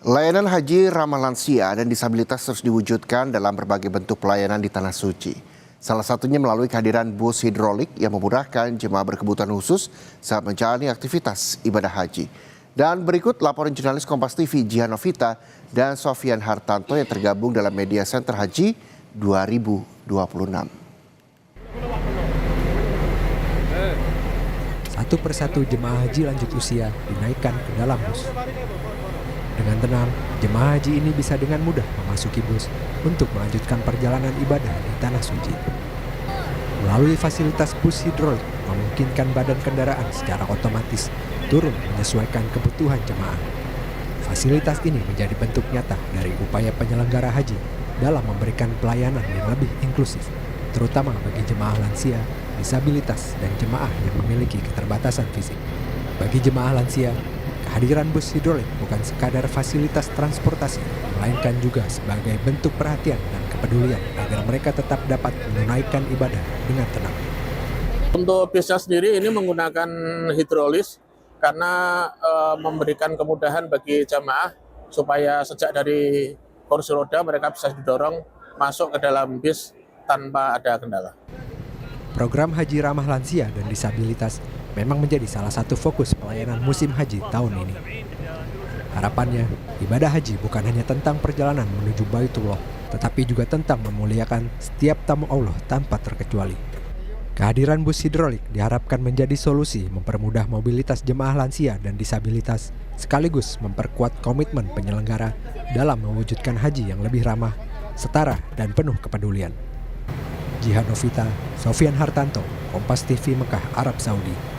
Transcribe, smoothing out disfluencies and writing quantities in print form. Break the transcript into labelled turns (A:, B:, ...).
A: Layanan haji ramah lansia dan disabilitas terus diwujudkan dalam berbagai bentuk pelayanan di Tanah Suci. Salah satunya melalui kehadiran bus hidrolik yang memudahkan jemaah berkebutuhan khusus saat menjalani aktivitas ibadah haji. Dan berikut laporan jurnalis Kompas TV Jihan Novita dan Sofian Hartanto yang tergabung dalam Media Center Haji 2026.
B: Satu persatu jemaah haji lanjut usia dinaikkan ke dalam bus. Dengan tenang, jemaah haji ini bisa dengan mudah memasuki bus untuk melanjutkan perjalanan ibadah di Tanah Suci. Melalui fasilitas bus hidrolik memungkinkan badan kendaraan secara otomatis turun menyesuaikan kebutuhan jemaah. Fasilitas ini menjadi bentuk nyata dari upaya penyelenggara haji dalam memberikan pelayanan yang lebih inklusif, terutama bagi jemaah lansia, disabilitas, dan jemaah yang memiliki keterbatasan fisik. Bagi jemaah lansia, kehadiran bus hidrolik bukan sekadar fasilitas transportasi, melainkan juga sebagai bentuk perhatian dan kepedulian agar mereka tetap dapat menunaikan ibadah dengan tenang.
C: Untuk busnya sendiri ini menggunakan hidrolis karena memberikan kemudahan bagi jamaah supaya sejak dari kursi roda mereka bisa didorong masuk ke dalam bis tanpa ada kendala.
B: Program Haji Ramah Lansia dan Disabilitas memang menjadi salah satu fokus pelayanan musim haji tahun ini. Harapannya, ibadah haji bukan hanya tentang perjalanan menuju Baitullah, tetapi juga tentang memuliakan setiap tamu Allah tanpa terkecuali. Kehadiran bus hidrolik diharapkan menjadi solusi mempermudah mobilitas jemaah lansia dan disabilitas, sekaligus memperkuat komitmen penyelenggara dalam mewujudkan haji yang lebih ramah, setara, dan penuh kepedulian. Jihan Novita, Sofian Hartanto, Kompas TV Mekah, Arab Saudi.